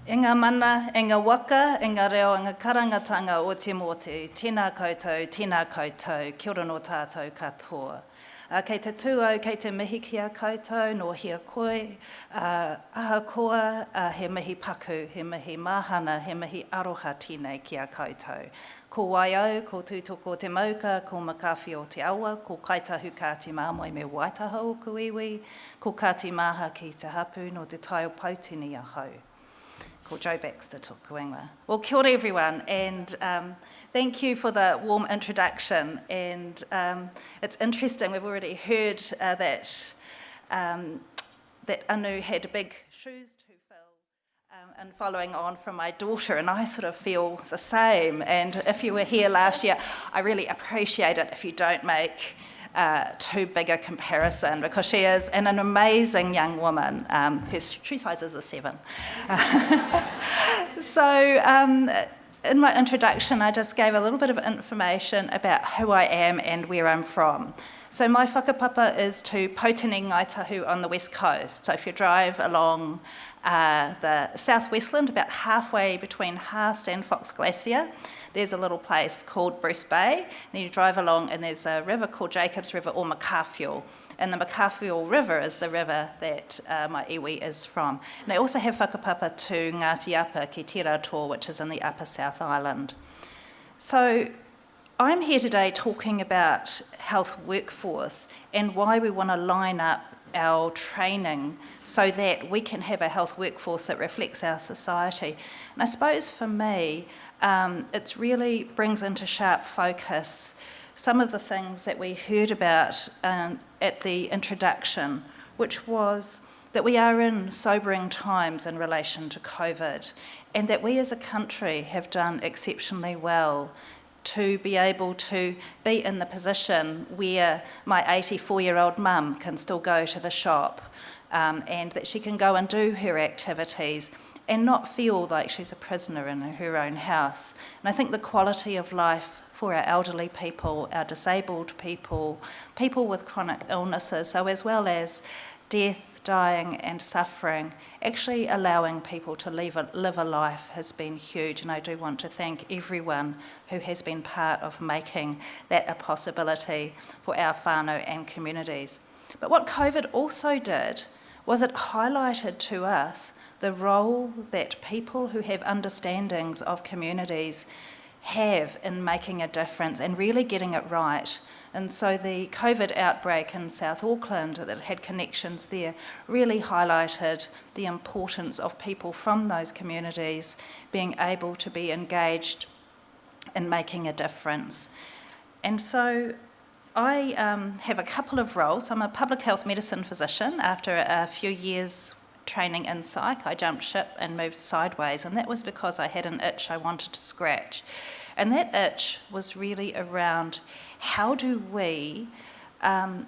E ngā mana, e ngā waka, e ngā reo, e ngā karangatanga o te motu, tēnā koutou, kia ora no tātou katoa. Kei te tūau, kei te mihi ki a koutou, no hia koe, ahakoa, he mihi paku, he mihi mahana, he mihi aroha tēnei ki a koutou. Ko waiau, ko tūtoko te mauka, ko makawhi o te awa, ko Ngāi Tahu Kāti Māmoe me waitaha o kuiwi, ko Kāti Māha ki te hapu no te taio pautini a hau. Ko Joanne Baxter tōku ingoa. Well, kia ora everyone, and thank you for the warm introduction. And it's interesting, we've already heard that Anu had big shoes to fill, and following on from my daughter, and I sort of feel the same. And if you were here last year, I really appreciate it if you don't make too big a comparison, because she is an amazing young woman. Her shoe size is a 7. So in my introduction, I just gave a little bit of information about who I am and where I'm from. So my whakapapa is to Potini Ngāi Tahu on the west coast. So if you drive along the southwestland, about halfway between Haast and Fox Glacier, there's a little place called Bruce Bay. Then you drive along and there's a river called Jacob's River or Makawhiol. And the Makawhiol River is the river that my iwi is from. And I also have whakapapa to Ngāti Apa ki te Ratoa, which is in the Upper South Island. So I'm here today talking about health workforce and why we want to line up our training so that we can have a health workforce that reflects our society. And I suppose for me, it really brings into sharp focus some of the things that we heard about at the introduction, which was that we are in sobering times in relation to COVID, and that we as a country have done exceptionally well to be able to be in the position where my 84-year-old mum can still go to the shop, and that she can go and do her activities and not feel like she's a prisoner in her own house. And I think the quality of life for our elderly people, our disabled people, people with chronic illnesses, so as well as death, dying and suffering, actually allowing people to live a life has been huge. And I do want to thank everyone who has been part of making that a possibility for our whānau and communities. But what COVID also did was it highlighted to us the role that people who have understandings of communities have in making a difference and really getting it right. And so the COVID outbreak in South Auckland that had connections there really highlighted the importance of people from those communities being able to be engaged in making a difference. And so I have a couple of roles. I'm a public health medicine physician. After a few years training in psych, I jumped ship and moved sideways, and that was because I had an itch I wanted to scratch. And that itch was really around how do we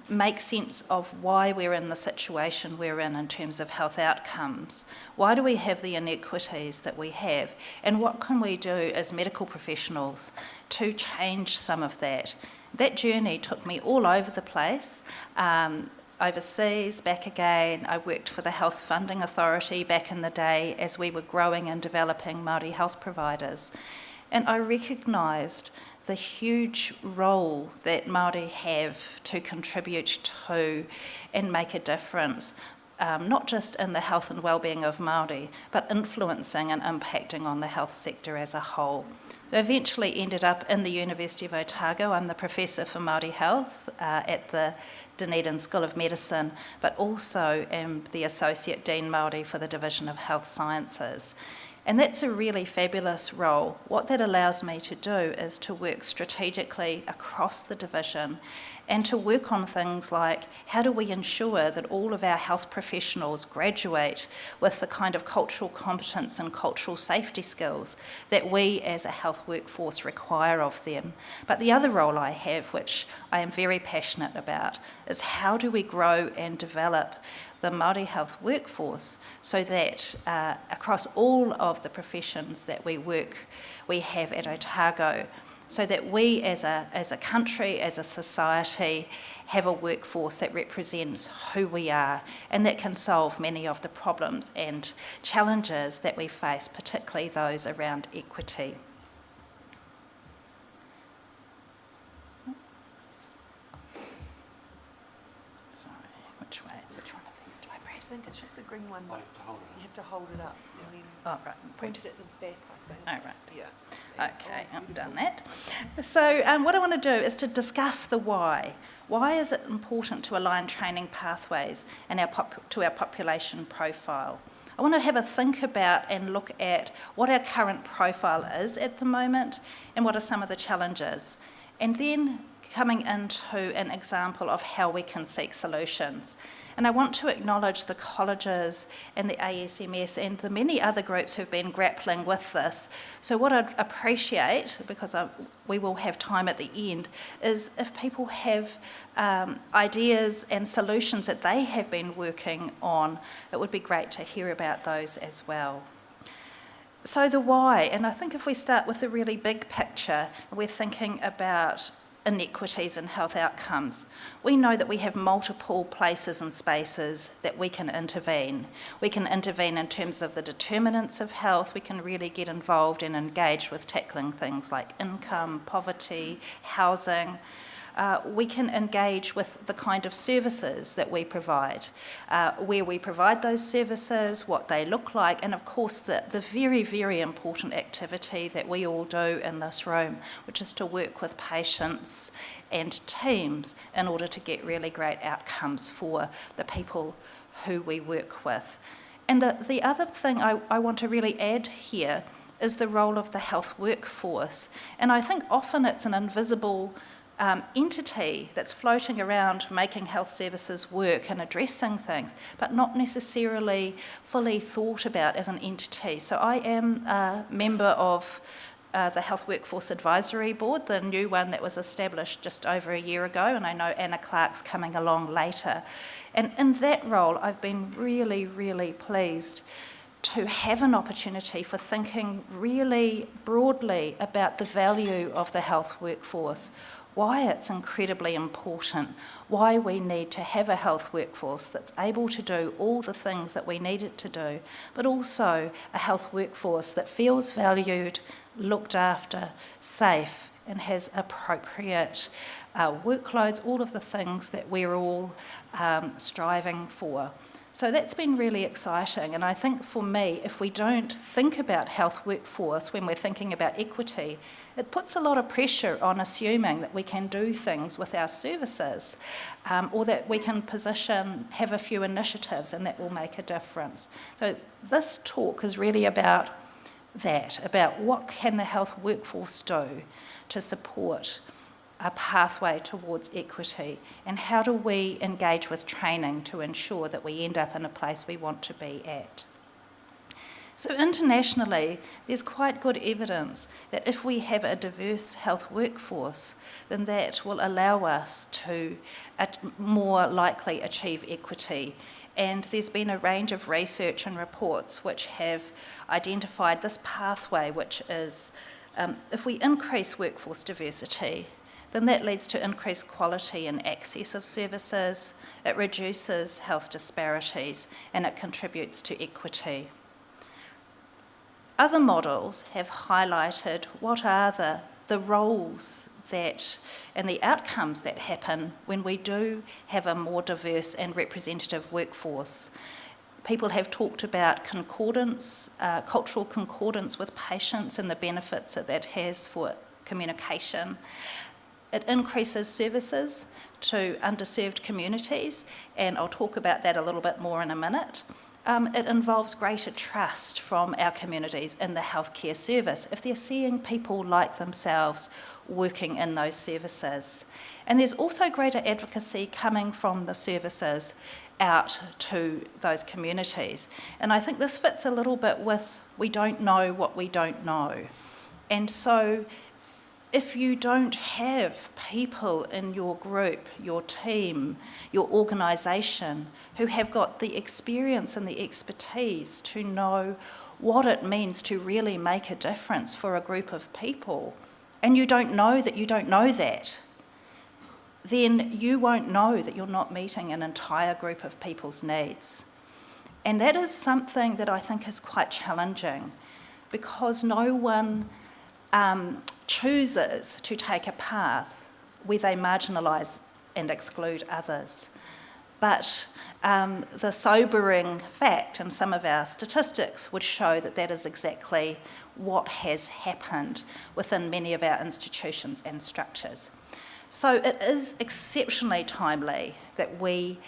make sense of why we're in the situation we're in terms of health outcomes? Why do we have the inequities that we have? And what can we do as medical professionals to change some of that? That journey took me all over the place. Overseas, back again. I worked for the Health Funding Authority back in the day as we were growing and developing Māori health providers. And I recognised the huge role that Māori have to contribute to and make a difference, not just in the health and wellbeing of Māori, but influencing and impacting on the health sector as a whole. I eventually ended up in the University of Otago. I'm the Professor for Māori Health at the Dunedin School of Medicine, but also am the Associate Dean Māori for the Division of Health Sciences. And that's a really fabulous role. What that allows me to do is to work strategically across the division and to work on things like how do we ensure that all of our health professionals graduate with the kind of cultural competence and cultural safety skills that we as a health workforce require of them. But the other role I have, which I am very passionate about, is how do we grow and develop the Māori health workforce so that across all of the professions that we have at Otago, so that we as a country, as a society, have a workforce that represents who we are and that can solve many of the problems and challenges that we face, particularly those around equity. Sorry, which one of these do I press? I think it's just the green one. I have to hold it. You have to hold it up and then Oh, right. point it at the back, I think. Oh, right. Yeah. Okay, Oh, I've done beautiful. that. So what I want to do is to discuss the why. Why is it important to align training pathways and to our population profile? I want to have a think about and look at what our current profile is at the moment and what are some of the challenges. And then coming into an example of how we can seek solutions. And I want to acknowledge the colleges and the ASMS and the many other groups who've been grappling with this. So what I'd appreciate, because we will have time at the end, is if people have ideas and solutions that they have been working on, it would be great to hear about those as well. So the why, and I think if we start with the really big picture, we're thinking about inequities in health outcomes. We know that we have multiple places and spaces that we can intervene. We can intervene in terms of the determinants of health. We can really get involved and engage with tackling things like income, poverty, housing. We can engage with the kind of services that we provide, where we provide those services, what they look like, and of course the very, very important activity that we all do in this room, which is to work with patients and teams in order to get really great outcomes for the people who we work with. And the other thing I want to really add here is the role of the health workforce. And I think often it's an invisible entity that's floating around making health services work and addressing things, but not necessarily fully thought about as an entity. So I am a member of the Health Workforce Advisory Board, the new one that was established just over a year ago, and I know Anna Clark's coming along later. And in that role, I've been really, really pleased to have an opportunity for thinking really broadly about the value of the health workforce, why it's incredibly important, why we need to have a health workforce that's able to do all the things that we need it to do, but also a health workforce that feels valued, looked after, safe, and has appropriate workloads, all of the things that we're all striving for. So that's been really exciting, and I think for me, if we don't think about health workforce when we're thinking about equity, it puts a lot of pressure on assuming that we can do things with our services, or that we can have a few initiatives and that will make a difference. So this talk is really about that, about what can the health workforce do to support a pathway towards equity, and how do we engage with training to ensure that we end up in a place we want to be at. So internationally, there's quite good evidence that if we have a diverse health workforce, then that will allow us to more likely achieve equity. And there's been a range of research and reports which have identified this pathway, which is if we increase workforce diversity, then that leads to increased quality and access of services, it reduces health disparities, and it contributes to equity. Other models have highlighted what are the roles that and the outcomes that happen when we do have a more diverse and representative workforce. People have talked about concordance, cultural concordance with patients and the benefits that has for communication. It increases services to underserved communities, and I'll talk about that a little bit more in a minute. It involves greater trust from our communities in the healthcare service if they're seeing people like themselves working in those services. And there's also greater advocacy coming from the services out to those communities. And I think this fits a little bit with we don't know what we don't know. And so if you don't have people in your group, your team, your organisation who have got the experience and the expertise to know what it means to really make a difference for a group of people, and you don't know that, then you won't know that you're not meeting an entire group of people's needs. And that is something that I think is quite challenging, because no one chooses to take a path where they marginalise and exclude others. But the sobering fact, and some of our statistics would show that that is exactly what has happened within many of our institutions and structures. So it is exceptionally timely that we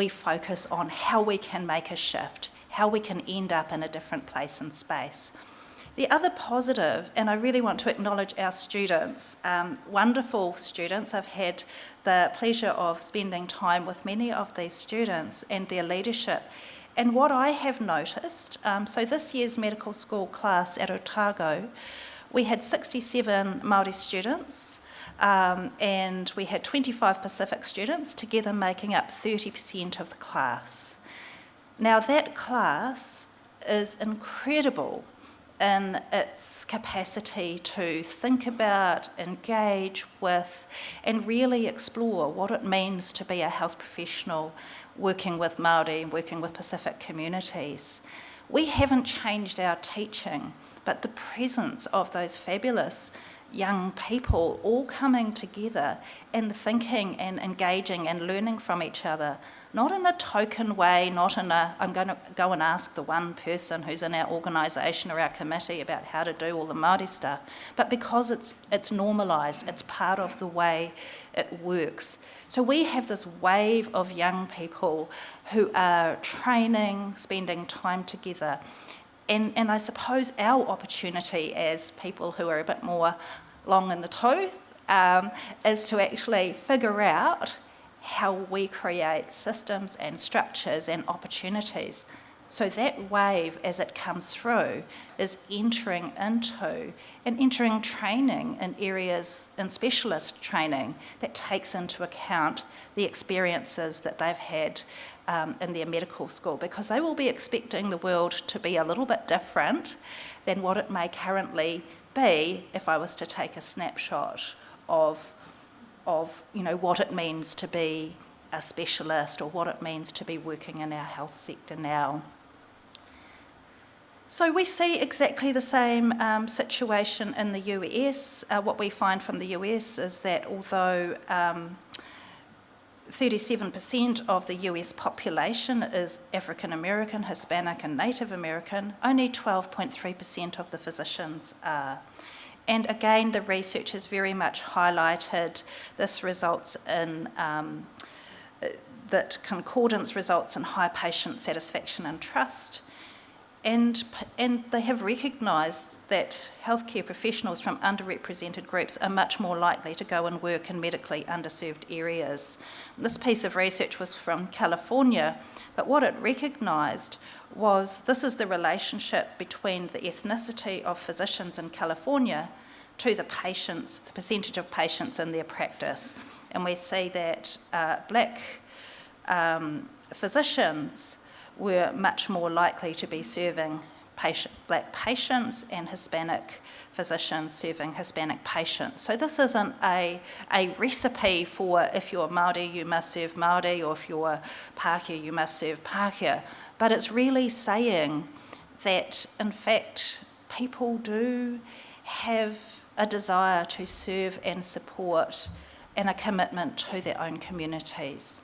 focus on how we can make a shift, how we can end up in a different place and space. The other positive, and I really want to acknowledge our students, wonderful students. I've had the pleasure of spending time with many of these students and their leadership. And what I have noticed, so this year's medical school class at Otago, we had 67 Māori students, and we had 25 Pacific students, together making up 30% of the class. Now that class is incredible in its capacity to think about, engage with, and really explore what it means to be a health professional working with Māori, working with Pacific communities. We haven't changed our teaching, but the presence of those fabulous young people all coming together and thinking and engaging and learning from each other, not in a token way, not in a, I'm going to go and ask the one person who's in our organisation or our committee about how to do all the Māori stuff, but because it's normalised, it's part of the way it works. So we have this wave of young people who are training, spending time together. And I suppose our opportunity as people who are a bit more long in the tooth is to actually figure out how we create systems and structures and opportunities. So that wave, as it comes through, is entering into and entering training in areas, in specialist training, that takes into account the experiences that they've had in their medical school, because they will be expecting the world to be a little bit different than what it may currently be if I was to take a snapshot of what it means to be a specialist or what it means to be working in our health sector now. So we see exactly the same situation in the US. What we find from the US is that although 37% of the US population is African American, Hispanic and Native American, only 12.3% of the physicians are. And again, the research has very much highlighted this results in, that concordance results in high patient satisfaction and trust. And they have recognised that healthcare professionals from underrepresented groups are much more likely to go and work in medically underserved areas. This piece of research was from California, but what it recognised was this is the relationship between the ethnicity of physicians in California to the patients, the percentage of patients in their practice. And we see that black physicians were much more likely to be serving black patients and Hispanic physicians serving Hispanic patients. So this isn't a recipe for if you're Māori you must serve Māori, or if you're Pākehā you must serve Pākehā, but it's really saying that in fact people do have a desire to serve and support and a commitment to their own communities.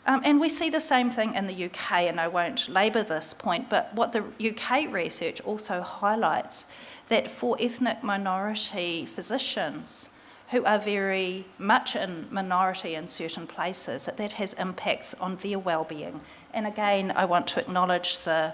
And we see the same thing in the UK, and I won't labour this point, but what the UK research also highlights, that for ethnic minority physicians who are very much in minority in certain places, that has impacts on their well-being. And again, I want to acknowledge the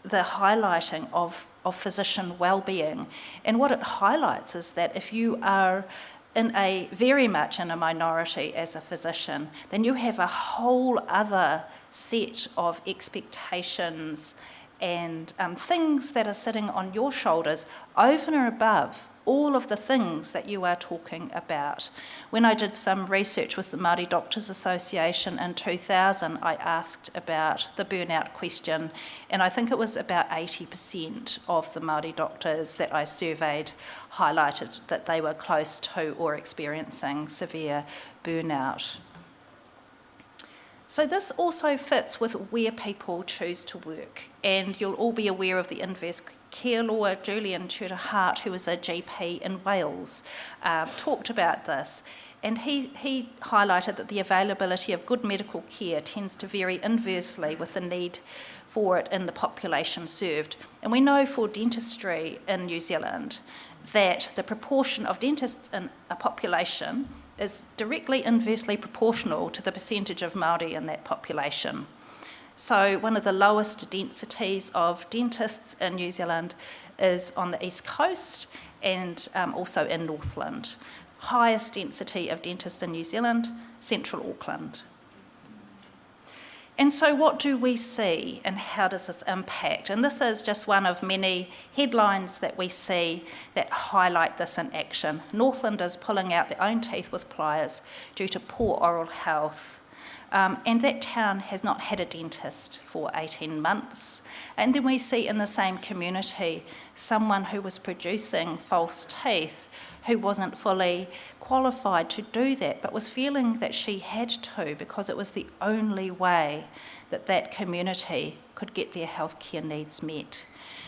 highlighting of physician well-being. And what it highlights is that if you are very much in a minority as a physician, then you have a whole other set of expectations and things that are sitting on your shoulders over and above all of the things that you are talking about. When I did some research with the Māori Doctors Association in 2000, I asked about the burnout question, and I think it was about 80% of the Māori doctors that I surveyed highlighted that they were close to or experiencing severe burnout. So this also fits with where people choose to work, and you'll all be aware of the inverse care law. Julian Tudor-Hart, who was a GP in Wales, talked about this, and he highlighted that the availability of good medical care tends to vary inversely with the need for it in the population served. And we know for dentistry in New Zealand that the proportion of dentists in a population is directly inversely proportional to the percentage of Māori in that population. So one of the lowest densities of dentists in New Zealand is on the east coast and also in Northland. Highest density of dentists in New Zealand, central Auckland. And so what do we see and how does this impact? And this is just one of many headlines that we see that highlight this in action. Northlanders pulling out their own teeth with pliers due to poor oral health. And that town has not had a dentist for 18 months. And then we see in the same community someone who was producing false teeth who wasn't fully qualified to do that, but was feeling that she had to because it was the only way that that community could get their healthcare needs met.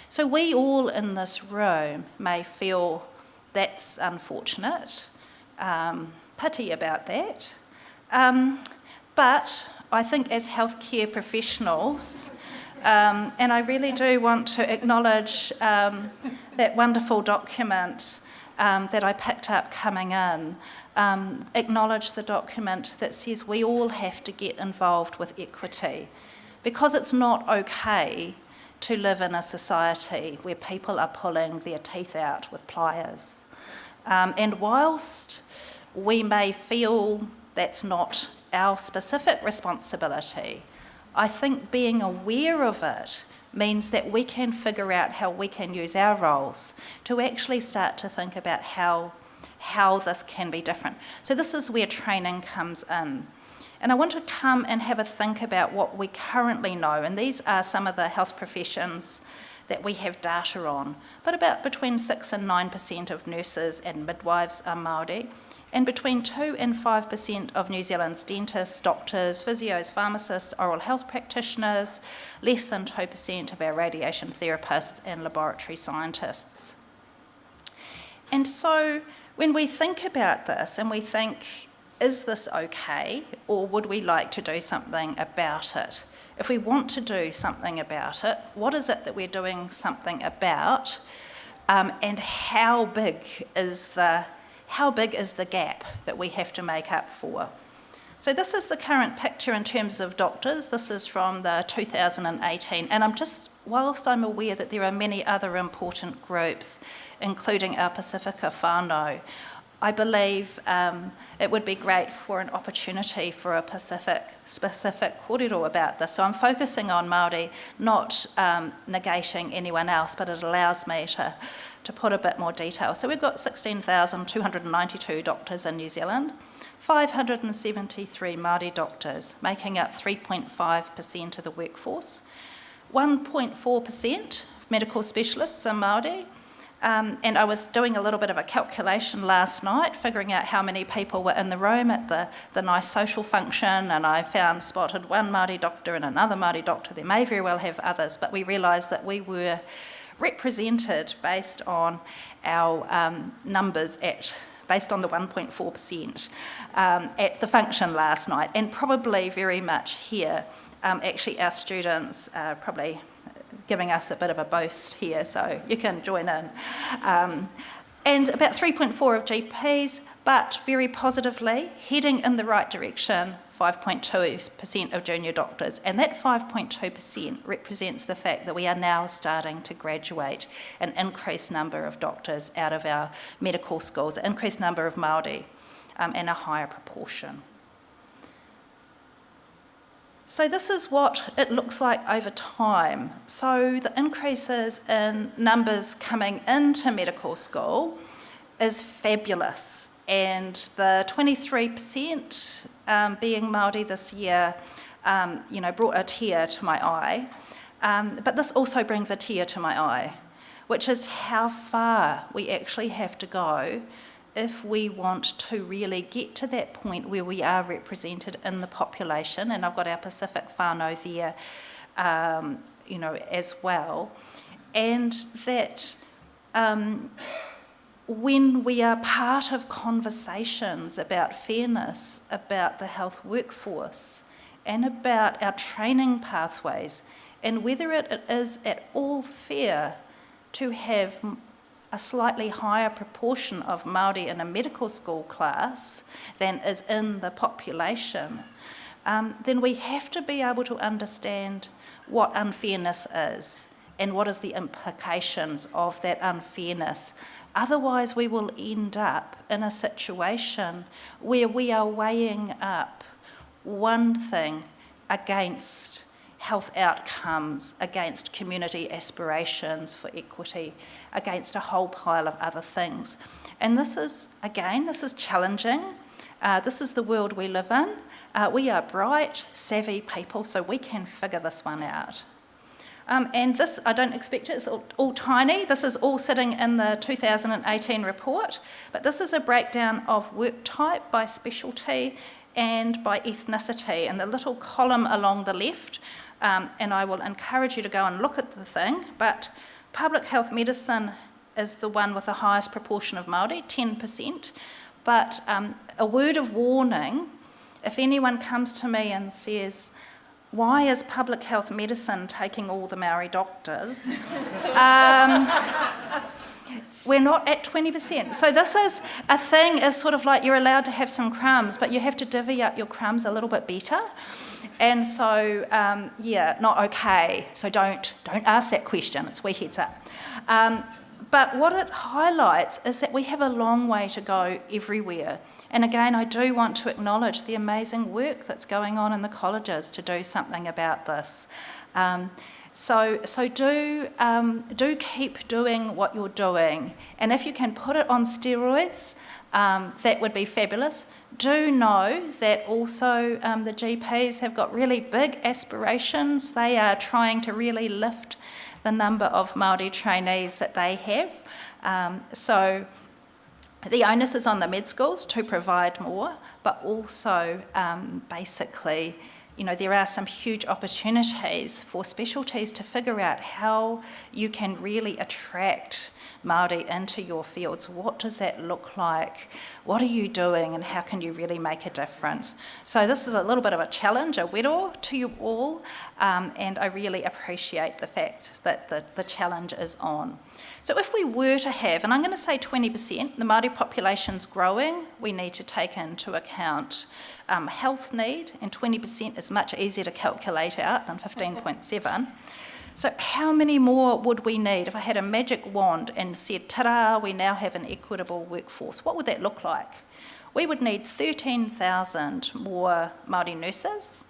So we all in this room may feel that's unfortunate, pity about that, but I think as healthcare professionals, and I really do want to acknowledge that wonderful document that I picked up coming in, acknowledge the document that says we all have to get involved with equity, because it's not okay to live in a society where people are pulling their teeth out with pliers. And whilst we may feel that's not our specific responsibility, I think being aware of it means that we can figure out how we can use our roles to actually start to think about how this can be different. So this is where training comes in. And I want to come and have a think about what we currently know, and these are some of the health professions that we have data on, but about between 6 and 9% of nurses and midwives are Māori, and between 2 and 5% of New Zealand's dentists, doctors, physios, pharmacists, oral health practitioners, less than 2% of our radiation therapists and laboratory scientists. And so when we think about this and we think, is this okay, or would we like to do something about it? If we want to do something about it, what is it that we're doing something about, and how big is the gap that we have to make up for? So this is the current picture in terms of doctors. This is from the 2018, and whilst I'm aware that there are many other important groups, including our Pacifica whānau, I believe it would be great for an opportunity for a specific kōrero about this. So I'm focusing on Māori, not negating anyone else, but it allows me to put a bit more detail. So we've got 16,292 doctors in New Zealand, 573 Māori doctors, making up 3.5% of the workforce. 1.4% of medical specialists are Māori. And I was doing a little bit of a calculation last night, figuring out how many people were in the room at the nice social function, and I spotted one Māori doctor and another Māori doctor. There may very well have others, but we realised that we were represented based on our numbers based on the 1.4% at the function last night, and probably very much here. Actually, our students are probably giving us a bit of a boost here, so you can join in. And about 3.4% of GPs, but very positively, heading in the right direction, 5.2% of junior doctors. And that 5.2% represents the fact that we are now starting to graduate an increased number of doctors out of our medical schools, an increased number of Māori, and a higher proportion. So this is what it looks like over time. So the increases in numbers coming into medical school is fabulous. And the 23% being Māori this year, brought a tear to my eye. But this also brings a tear to my eye, which is how far we actually have to go if we want to really get to that point where we are represented in the population. And I've got our Pacific whānau there, as well. And that when we are part of conversations about fairness, about the health workforce, and about our training pathways, and whether it is at all fair to have a slightly higher proportion of Māori in a medical school class than is in the population, then we have to be able to understand what unfairness is and what is the implications of that unfairness. Otherwise, we will end up in a situation where we are weighing up one thing against health outcomes, against community aspirations for equity, against a whole pile of other things. And this is challenging. This is the world we live in. We are bright, savvy people, so we can figure this one out. And this, I don't expect it, it's all tiny. This is all sitting in the 2018 report, but this is a breakdown of work type by specialty and by ethnicity, and the little column along the left, and I will encourage you to go and look at the thing, but public health medicine is the one with the highest proportion of Māori, 10%, but a word of warning, if anyone comes to me and says, why is public health medicine taking all the Māori doctors? We're not at 20%. So this is a thing, is sort of like you're allowed to have some crumbs, but you have to divvy up your crumbs a little bit better. And so, not okay. So don't ask that question, it's wee heads up. But what it highlights is that we have a long way to go everywhere. And again, I do want to acknowledge the amazing work that's going on in the colleges to do something about this. So do keep doing what you're doing. And if you can put it on steroids, that would be fabulous. Do know that also the GPs have got really big aspirations. They are trying to really lift the number of Māori trainees that they have. So the onus is on the med schools to provide more, but also basically, there are some huge opportunities for specialties to figure out how you can really attract Māori into your fields. What does that look like? What are you doing, and how can you really make a difference? So this is a little bit of a challenge, a wero to you all, and I really appreciate the fact that the challenge is on. So if we were to have, and I'm going to say 20%, the Māori population's growing, we need to take into account health need, and 20% is much easier to calculate out than 15.7. So how many more would we need if I had a magic wand and said, ta-da, we now have an equitable workforce? What would that look like? We would need 13,000 more Māori nurses.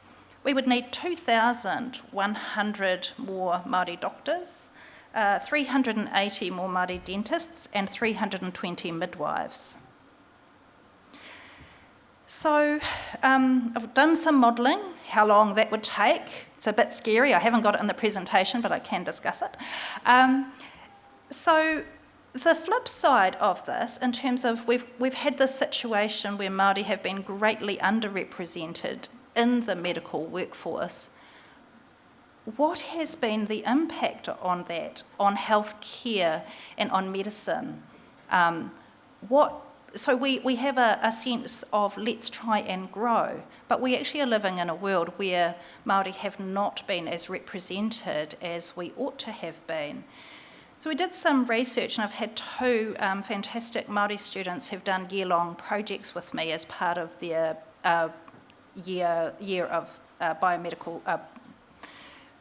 We would need 2,100 more Māori doctors, 380 more Māori dentists, and 320 midwives. So I've done some modelling, how long that would take. It's a bit scary. I haven't got it in the presentation, but I can discuss it. So the flip side of this, in terms of we've had this situation where Māori have been greatly underrepresented in the medical workforce. What has been the impact on that, on healthcare and on medicine? So we have a sense of let's try and grow, but we actually are living in a world where Māori have not been as represented as we ought to have been. So we did some research, and I've had two fantastic Māori students who've done year-long projects with me as part of their year of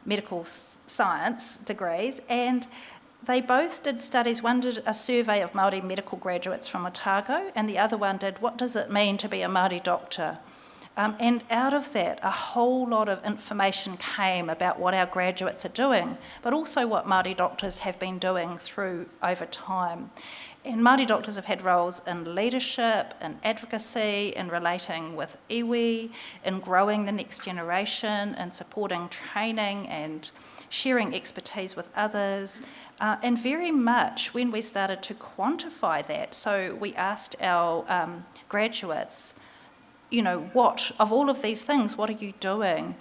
medical science degrees, and they both did studies. One did a survey of Māori medical graduates from Otago, and the other one did, what does it mean to be a Māori doctor? And out of that, a whole lot of information came about what our graduates are doing, but also what Māori doctors have been doing over time. And Māori doctors have had roles in leadership, in advocacy, in relating with iwi, in growing the next generation, in supporting training and sharing expertise with others, and very much when we started to quantify that. So we asked our graduates, what, of all of these things, what are you doing?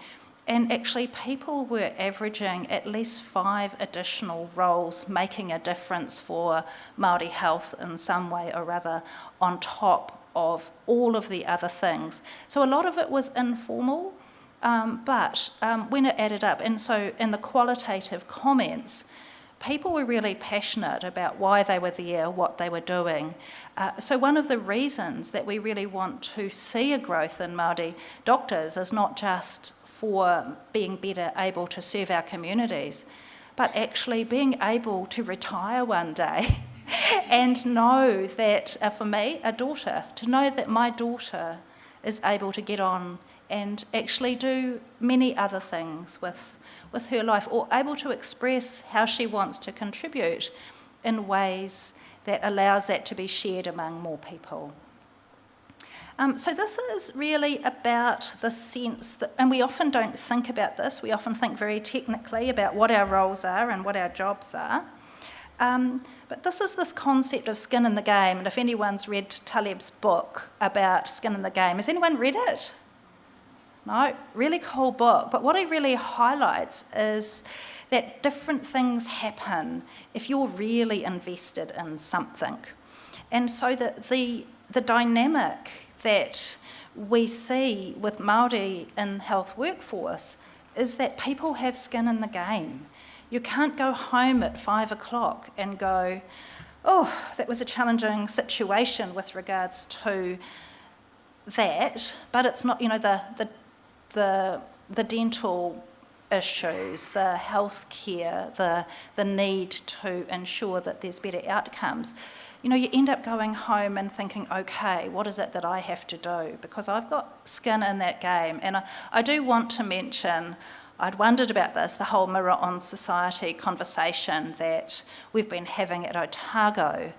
And actually people were averaging at least 5 additional roles making a difference for Māori health in some way or other on top of all of the other things. So a lot of it was informal, but when it added up, and so in the qualitative comments, people were really passionate about why they were there, what they were doing. So one of the reasons that we really want to see a growth in Māori doctors is not just for being better able to serve our communities, but actually being able to retire one day and know that, for me, a daughter, to know that my daughter is able to get on and actually do many other things with her life, or able to express how she wants to contribute in ways that allows that to be shared among more people. So this is really about the sense that, and we often don't think about this, we often think very technically about what our roles are and what our jobs are. But this is this concept of skin in the game, and if anyone's read Taleb's book about skin in the game, has anyone read it? No? Really cool book, but what he really highlights is that different things happen if you're really invested in something. And so that the dynamic that we see with Māori in health workforce is that people have skin in the game. You can't go home at 5 o'clock and go, oh, that was a challenging situation with regards to that, but it's not, the dental issues, the healthcare, the need to ensure that there's better outcomes. You end up going home and thinking, okay, what is it that I have to do? Because I've got skin in that game. And I do want to mention, I'd wondered about this, the whole mirror on society conversation that we've been having at Otago,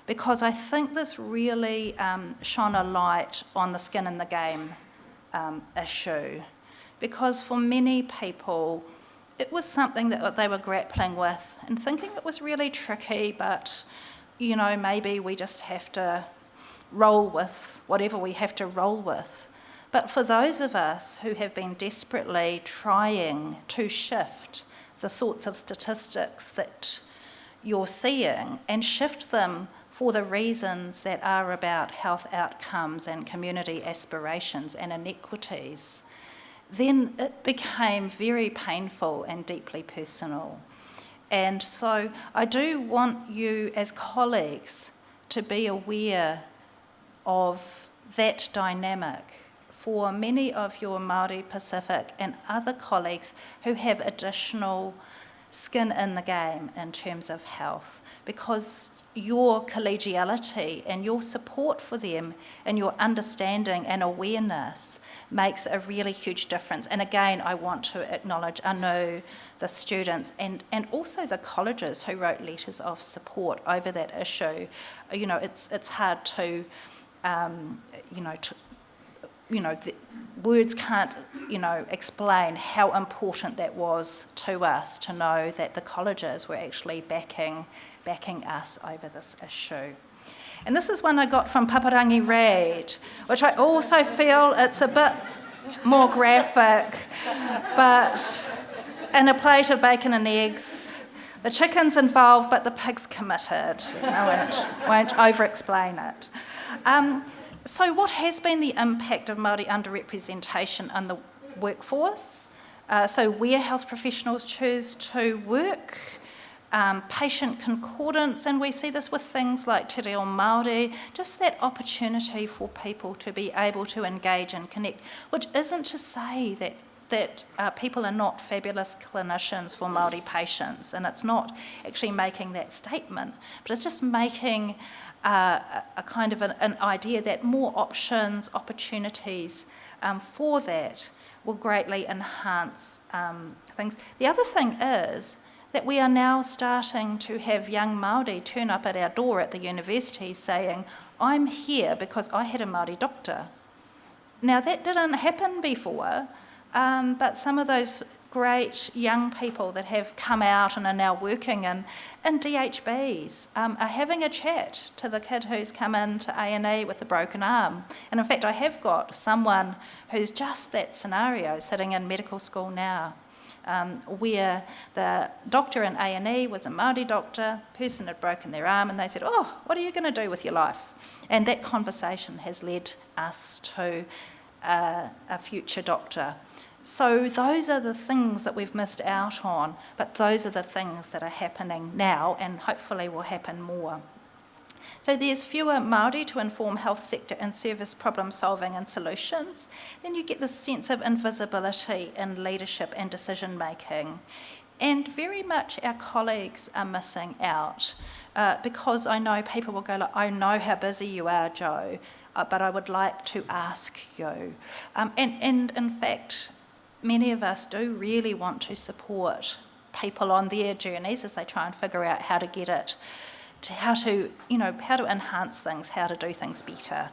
because I think this really shone a light on the skin in the game issue. Because for many people, it was something that they were grappling with and thinking it was really tricky, but maybe we just have to roll with whatever we have to roll with. But for those of us who have been desperately trying to shift the sorts of statistics that you're seeing and shift them for the reasons that are about health outcomes and community aspirations and inequities, then it became very painful and deeply personal. And so I do want you as colleagues to be aware of that dynamic for many of your Māori Pacific and other colleagues who have additional skin in the game in terms of health, because your collegiality and your support for them and your understanding and awareness makes a really huge difference. And again, I want to acknowledge Anu, the students, and also the colleges who wrote letters of support over that issue. It's hard to, the words can't, explain how important that was to us to know that the colleges were actually backing us over this issue. And this is one I got from Paparangi Reid, which I also feel it's a bit more graphic, but in a plate of bacon and eggs, the chicken's involved, but the pig's committed. I won't over-explain it. So what has been the impact of Māori underrepresentation in the workforce? So where health professionals choose to work, patient concordance, and we see this with things like Te Reo Māori, just that opportunity for people to be able to engage and connect, which isn't to say that people are not fabulous clinicians for Māori patients, and it's not actually making that statement, but it's just making a kind of an idea that more options, opportunities for that will greatly enhance things. The other thing is that we are now starting to have young Māori turn up at our door at the university saying, I'm here because I had a Māori doctor. Now, that didn't happen before, but some of those great young people that have come out and are now working in DHBs are having a chat to the kid who's come into A&E with a broken arm. And in fact, I have got someone who's just that scenario sitting in medical school now, where the doctor in A&E was a Māori doctor, person had broken their arm, and they said, oh, what are you going to do with your life? And that conversation has led us to a future doctor. So those are the things that we've missed out on, but those are the things that are happening now and hopefully will happen more. So there's fewer Māori to inform health sector and service problem solving and solutions. Then you get this sense of invisibility in leadership and decision making. And very much our colleagues are missing out because I know people will go like, I know how busy you are, Joe, but I would like to ask you. And in fact, many of us do really want to support people on their journeys as they try and figure out how to get it, to how to enhance things, how to do things better.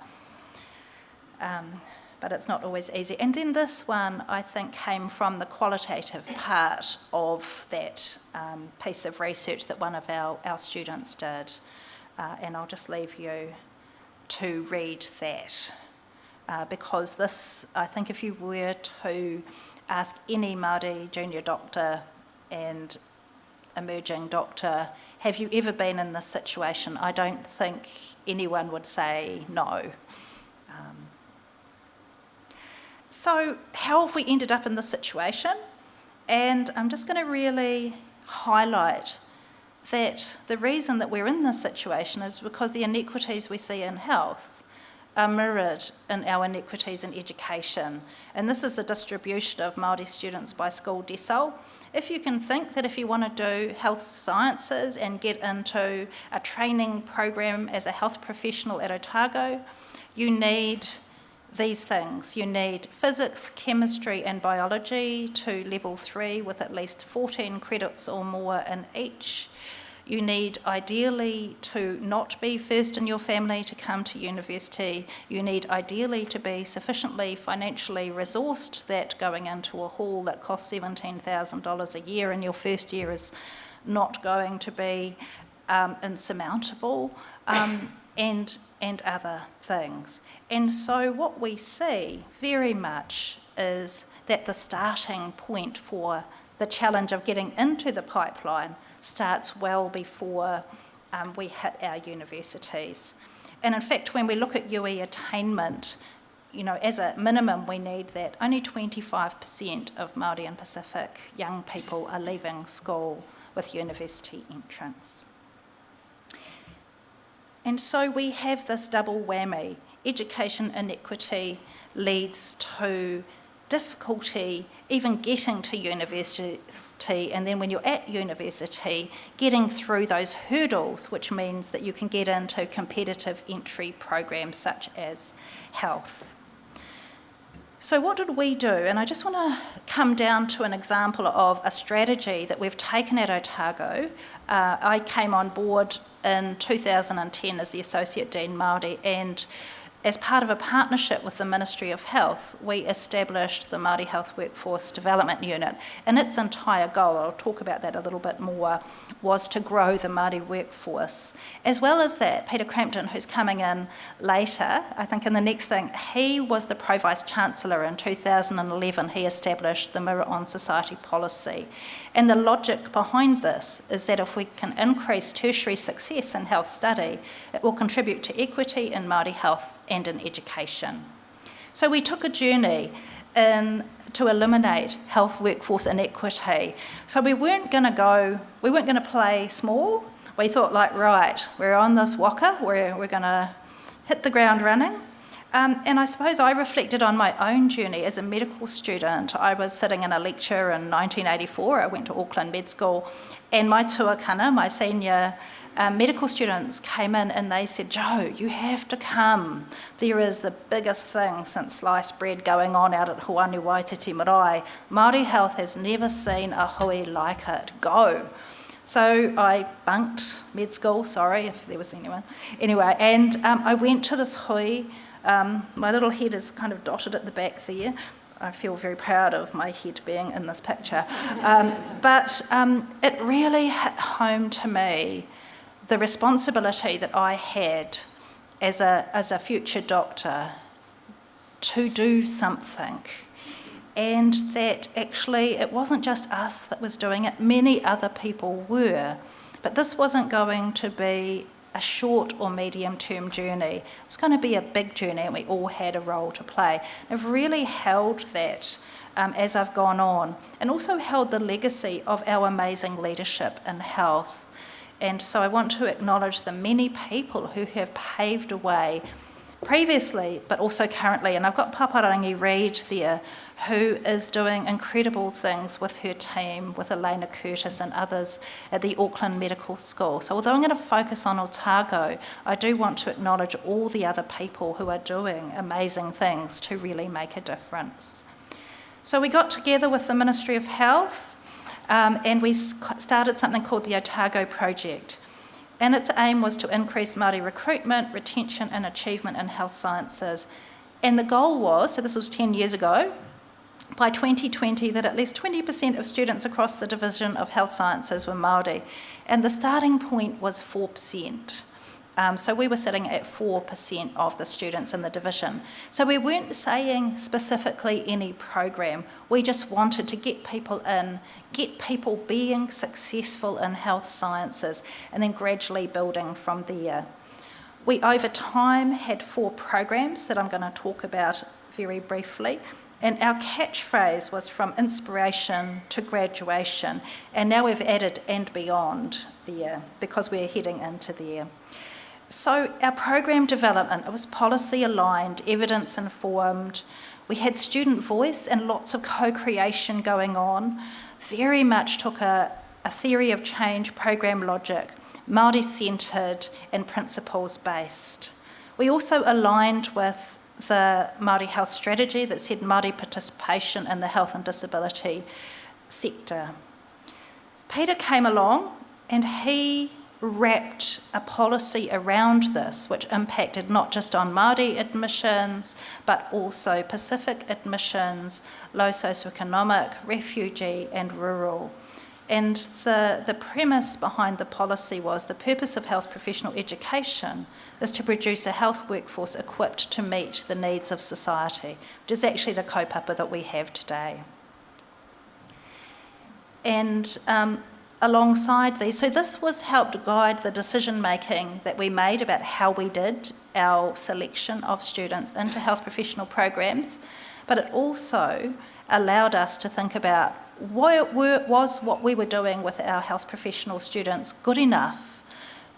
But it's not always easy. And then this one, I think, came from the qualitative part of that piece of research that one of our students did. And I'll just leave you to read that. Because this, I think if you were to ask any Māori junior doctor and emerging doctor, have you ever been in this situation? I don't think anyone would say no. So how have we ended up in this situation? And I'm just going to really highlight that the reason that we're in this situation is because the inequities we see in health are mirrored in our inequities in education. And this is the distribution of Māori students by school decile. If you can think that if you want to do health sciences and get into a training program as a health professional at Otago, you need these things. You need physics, chemistry and biology to level 3 with at least 14 credits or more in each. You need ideally to not be first in your family to come to university. You need ideally to be sufficiently financially resourced that going into a hall that costs $17,000 a year in your first year is not going to be insurmountable, and other things. And so what we see very much is that the starting point for the challenge of getting into the pipeline starts well before we hit our universities. And in fact, when we look at UE attainment, as a minimum we need that only 25% of Māori and Pacific young people are leaving school with university entrance. And so we have this double whammy. Education inequity leads to difficulty even getting to university, and then when you're at university, getting through those hurdles, which means that you can get into competitive entry programs such as health. So what did we do? And I just want to come down to an example of a strategy that we've taken at Otago. I came on board in 2010 as the Associate Dean Māori, and as part of a partnership with the Ministry of Health, we established the Māori Health Workforce Development Unit, and its entire goal, I'll talk about that a little bit more, was to grow the Māori workforce. As well as that, Peter Crampton, who's coming in later, I think in the next thing, he was the Pro Vice Chancellor in 2011. He established the Mirror on Society policy. And the logic behind this is that if we can increase tertiary success in health study, it will contribute to equity in Māori health and in education. So we took a journey to eliminate health workforce inequity. So we weren't going to play small. We thought right, we're on this waka, we're going to hit the ground running. And I suppose I reflected on my own journey as a medical student. I was sitting in a lecture in 1984. I went to Auckland Med School, and my tuakana, my senior medical students, came in and they said, "Jo, you have to come. There is the biggest thing since sliced bread going on out at Hoanu Waititi Marae. Māori health has never seen a hui like it. Go." So I bunked med school, sorry if there was anyone. Anyway, and I went to this hui. My little head is kind of dotted at the back there. I feel very proud of my head being in this picture. But it really hit home to me the responsibility that I had as a future doctor to do something. And that actually it wasn't just us that was doing it, many other people were. But this wasn't going to be a short or medium-term journey. It was going to be a big journey, and we all had a role to play. I've really held that as I've gone on, and also held the legacy of our amazing leadership in health. And so I want to acknowledge the many people who have paved a way previously, but also currently. And I've got Paparangi Reid there, who is doing incredible things with her team, with Elena Curtis and others at the Auckland Medical School. So although I'm going to focus on Otago, I do want to acknowledge all the other people who are doing amazing things to really make a difference. So we got together with the Ministry of Health and we started something called the Otago Project. And its aim was to increase Māori recruitment, retention and achievement in health sciences. And the goal was, so this was 10 years ago, by 2020 that at least 20% of students across the Division of Health Sciences were Māori. And the starting point was 4%. So we were sitting at 4% of the students in the division. So we weren't saying specifically any program. We just wanted to get people in, get people being successful in health sciences, and then gradually building from there. We, over time, had 4 programs that I'm going to talk about very briefly. And our catchphrase was from inspiration to graduation. And now we've added and beyond there because we're heading into there. So our program development, it was policy aligned, evidence informed. We had student voice and lots of co-creation going on. Very much took a theory of change, program logic, Māori centred and principles based. We also aligned with the Māori health strategy that said Māori participation in the health and disability sector. Peter came along and he wrapped a policy around this which impacted not just on Māori admissions but also Pacific admissions, low socioeconomic, refugee and rural. And the premise behind the policy was the purpose of health professional education is to produce a health workforce equipped to meet the needs of society, which is actually the kaupapa that we have today. And alongside these, so this was helped guide the decision making that we made about how we did our selection of students into health professional programs, but it also allowed us to think about was what we were doing with our health professional students good enough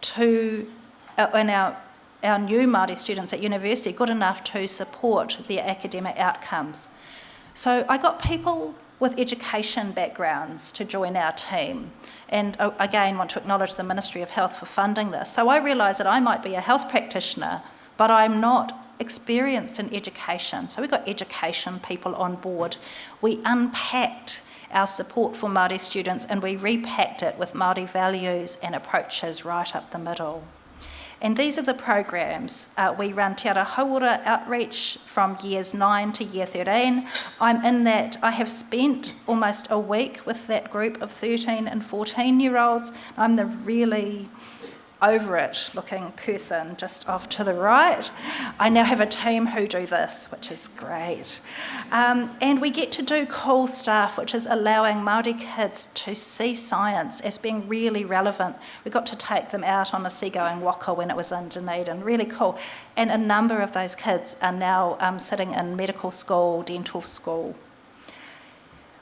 to, and our new Māori students at university, good enough to support their academic outcomes. So I got people with education backgrounds to join our team. And again, want to acknowledge the Ministry of Health for funding this. So I realised that I might be a health practitioner, but I'm not experienced in education. So we got education people on board. We unpacked our support for Māori students and we repacked it with Māori values and approaches right up the middle. And these are the programs. We run Te Ara Hauora outreach from years 9 to year 13. I'm in that. I have spent almost a week with that group of 13 and 14-year-olds. I'm the really over it looking person just off to the right. I now have a team who do this, which is great. And we get to do cool stuff, which is allowing Māori kids to see science as being really relevant. We got to take them out on a seagoing waka when it was in Dunedin, really cool. And a number of those kids are now sitting in medical school, dental school.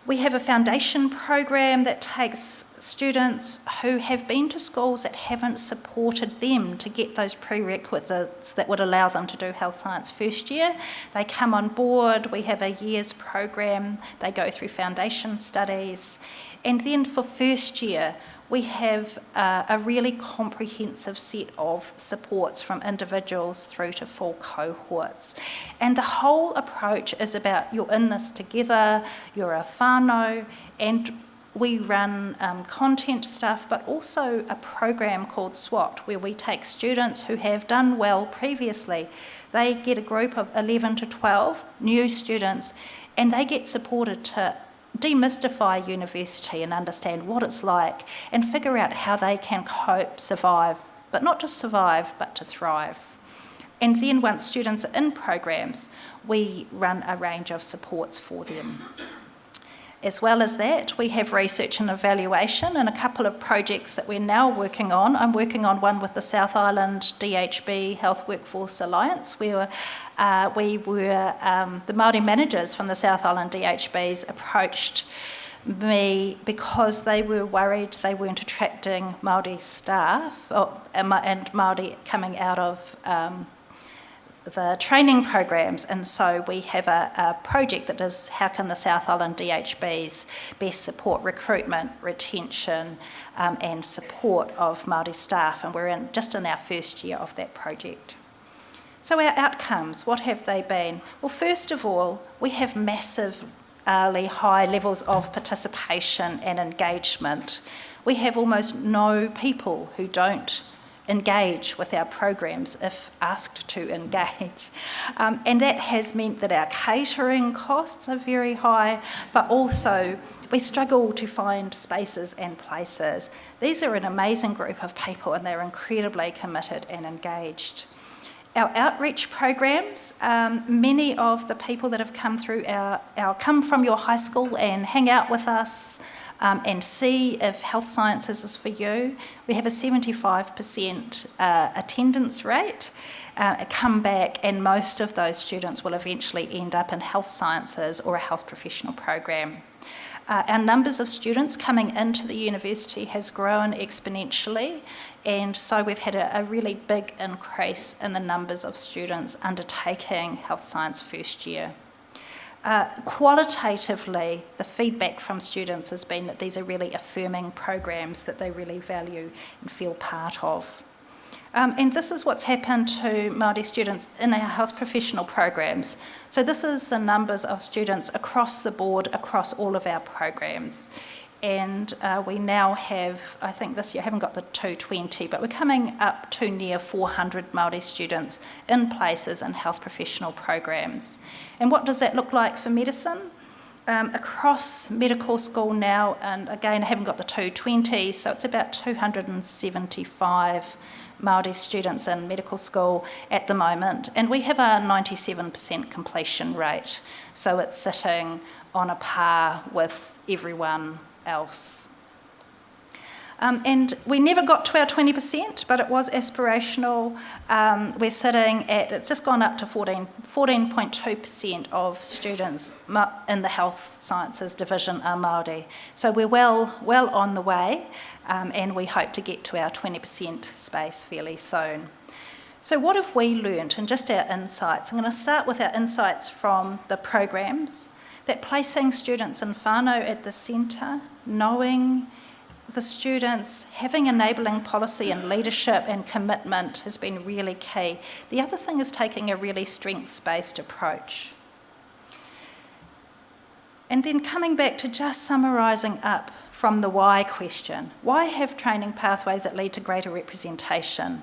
We have a foundation program that takes students who have been to schools that haven't supported them to get those prerequisites that would allow them to do health science first year. They come on board, we have a year's program, they go through foundation studies, and then for first year, we have a really comprehensive set of supports from individuals through to full cohorts. And the whole approach is about you're in this together, you're a whānau, and we run content stuff, but also a program called SWAT, where we take students who have done well previously. They get a group of 11 to 12 new students, and they get supported to demystify university and understand what it's like and figure out how they can cope, survive, but not just survive, but to thrive. And then once students are in programs, we run a range of supports for them. As well as that, we have research and evaluation and a couple of projects that we're now working on. I'm working on one with the South Island DHB Health Workforce Alliance, where the Māori managers from the South Island DHBs approached me because they were worried they weren't attracting Māori staff and Māori coming out of the training programs, and so we have a project that is how can the South Island DHBs best support recruitment, retention and support of Māori staff, and we're just in our first year of that project. So our outcomes, what have they been? Well, first of all, we have massively high levels of participation and engagement. We have almost no people who don't engage with our programs if asked to engage. And that has meant that our catering costs are very high, but also we struggle to find spaces and places. These are an amazing group of people and they're incredibly committed and engaged. Our outreach programs, many of the people that have come through our come from your high school and hang out with us and see if health sciences is for you. We have a 75% attendance rate, come back, and most of those students will eventually end up in health sciences or a health professional program. Our numbers of students coming into the university has grown exponentially, and so we've had a really big increase in the numbers of students undertaking health science first year. Qualitatively, the feedback from students has been that these are really affirming programs that they really value and feel part of. And this is what's happened to Māori students in our health professional programs. So this is the numbers of students across the board, across all of our programs. And we now have, I think this year, I haven't got the 220, but we're coming up to near 400 Māori students in places in health professional programs. And what does that look like for medicine? Across medical school now, and again, I haven't got the 220, so it's about 275 Māori students in medical school at the moment, and we have a 97% completion rate, so it's sitting on a par with everyone else. And we never got to our 20%, but it was aspirational. We're sitting at, it's just gone up to 14.2% of students in the health sciences division are Māori. So we're well on the way, and we hope to get to our 20% space fairly soon. So what have we learnt, and just our insights? I'm going to start with our insights from the programs, that placing students in whānau at the centre, knowing the students, having enabling policy and leadership and commitment has been really key. The other thing is taking a really strengths-based approach. And then coming back to just summarising up from the why question. Why have training pathways that lead to greater representation?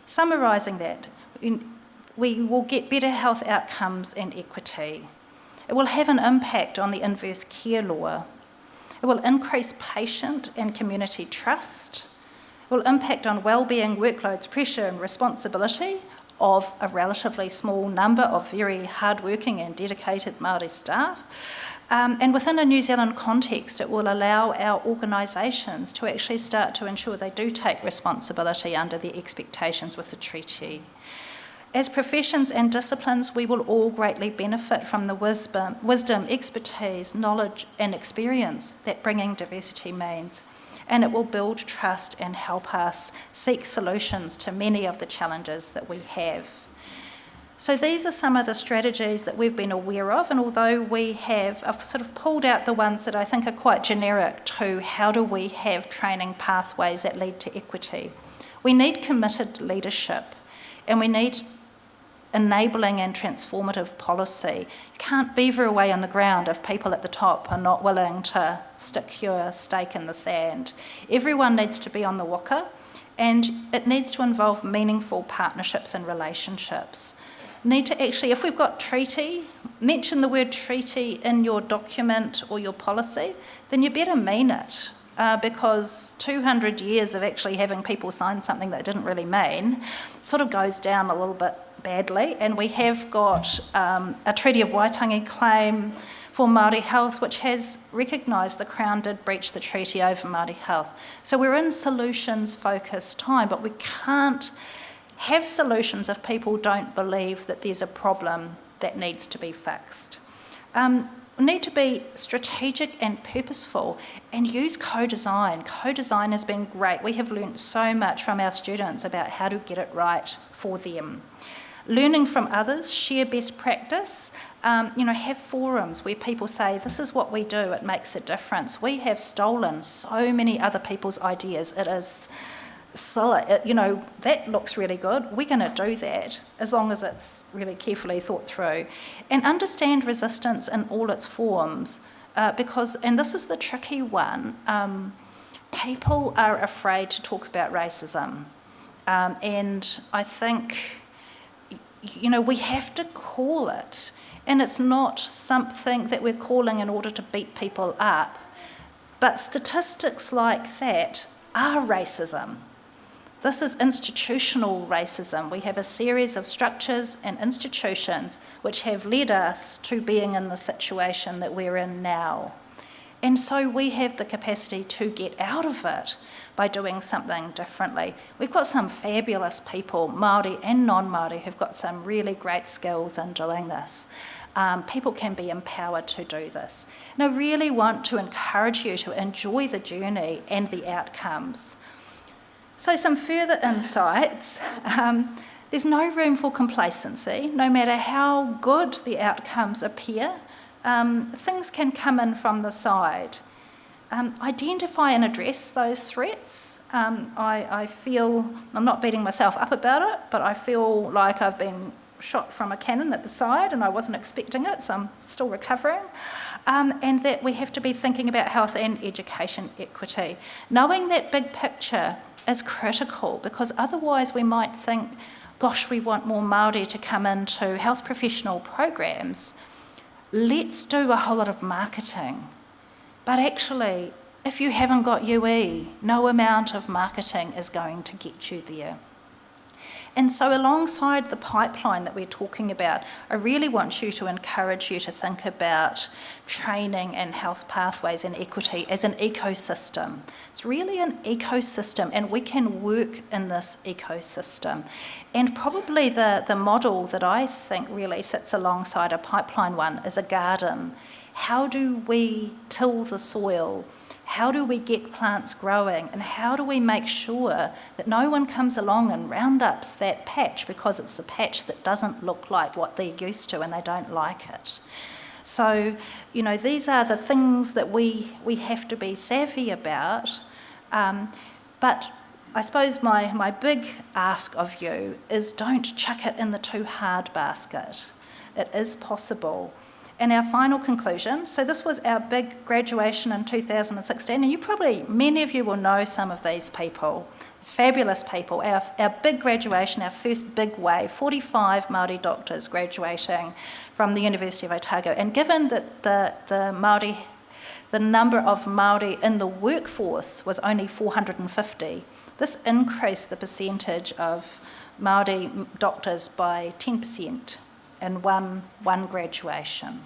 Summarising that, we will get better health outcomes and equity. It will have an impact on the inverse care law. It will increase patient and community trust. It will impact on wellbeing, workloads, pressure and responsibility of a relatively small number of very hardworking and dedicated Māori staff. And within a New Zealand context, it will allow our organisations to actually start to ensure they do take responsibility under the expectations with the treaty. As professions and disciplines, we will all greatly benefit from the wisdom, expertise, knowledge and experience that bringing diversity means. and it will build trust and help us seek solutions to many of the challenges that we have. So these are some of the strategies that we've been aware of, and although I've sort of pulled out the ones that I think are quite generic to how do we have training pathways that lead to equity. We need committed leadership, and we need enabling and transformative policy. You can't beaver away on the ground if people at the top are not willing to stick your stake in the sand. Everyone needs to be on the waka, and it needs to involve meaningful partnerships and relationships. Need to actually, if we've got treaty, mention the word treaty in your document or your policy, then you better mean it. Because 200 years of actually having people sign something that didn't really mean sort of goes down a little bit badly. And we have got a Treaty of Waitangi claim for Māori health, which has recognised the Crown did breach the treaty over Māori health. So we're in solutions-focused time, but we can't have solutions if people don't believe that there's a problem that needs to be fixed. We need to be strategic and purposeful and use co-design. Co-design has been great. We have learnt so much from our students about how to get it right for them. Learning from others, share best practice, have forums where people say, this is what we do, it makes a difference. We have stolen so many other people's ideas. It is silly, that looks really good. We're going to do that as long as it's really carefully thought through. And understand resistance in all its forms because, and this is the tricky one, people are afraid to talk about racism. And I think, we have to call it. And it's not something that we're calling in order to beat people up. But statistics like that are racism. This is institutional racism. We have a series of structures and institutions which have led us to being in the situation that we're in now. And so we have the capacity to get out of it by doing something differently. We've got some fabulous people, Māori and non-Māori, who've got some really great skills in doing this. People can be empowered to do this. And I really want to encourage you to enjoy the journey and the outcomes. So some further insights. There's no room for complacency, no matter how good the outcomes appear. Things can come in from the side. Identify and address those threats. I feel, I'm not beating myself up about it, but I feel like I've been shot from a cannon at the side and I wasn't expecting it, so I'm still recovering. And that we have to be thinking about health and education equity. Knowing that big picture is critical because otherwise we might think, gosh, we want more Māori to come into health professional programs. Let's do a whole lot of marketing. But actually, if you haven't got UE, no amount of marketing is going to get you there. And so alongside the pipeline that we're talking about, I really want you to encourage you to think about training and health pathways and equity as an ecosystem. It's really an ecosystem and we can work in this ecosystem. And probably the model that I think really sits alongside a pipeline one is a garden. How do we till the soil? How do we get plants growing? And how do we make sure that no one comes along and roundups that patch because it's a patch that doesn't look like what they're used to and they don't like it? So, these are the things that we have to be savvy about. But I suppose my big ask of you is don't chuck it in the too hard basket. It is possible. And our final conclusion, so this was our big graduation in 2016, and many of you will know some of these people, these fabulous people. Our big graduation, our first big wave, 45 Māori doctors graduating from the University of Otago. And given that the number of Māori in the workforce was only 450, this increased the percentage of Māori doctors by 10%. In one graduation.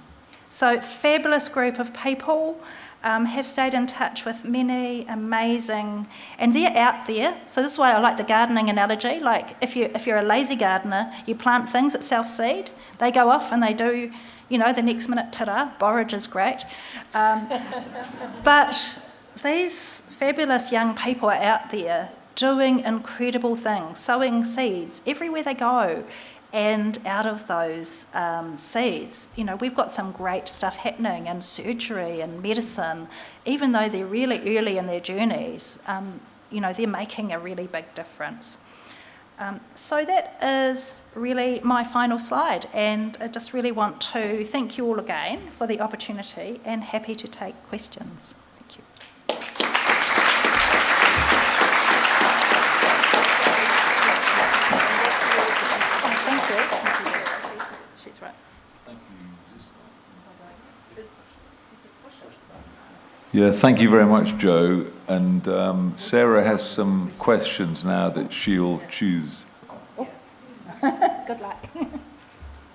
So fabulous group of people, have stayed in touch with many amazing, and they're out there. So this is why I like the gardening analogy. Like if you're a lazy gardener, you plant things that self-seed, they go off and they do, the next minute, ta-da, borage is great. But these fabulous young people are out there doing incredible things, sowing seeds everywhere they go. And out of those seeds, you know, we've got some great stuff happening in surgery and medicine. Even though they're really early in their journeys, you know, they're making a really big difference. So that is really my final slide, and I just really want to thank you all again for the opportunity and happy to take questions. Thank you. She's right. Yeah, thank you very much, Joe. And Sarah has some questions now that she'll choose. Good luck.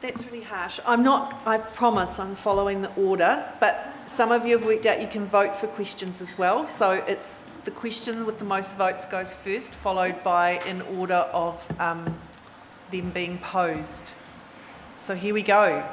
That's really harsh. I promise I'm following the order, but some of you have worked out you can vote for questions as well. So it's the question with the most votes goes first, followed by in order of them being posed. So here we go.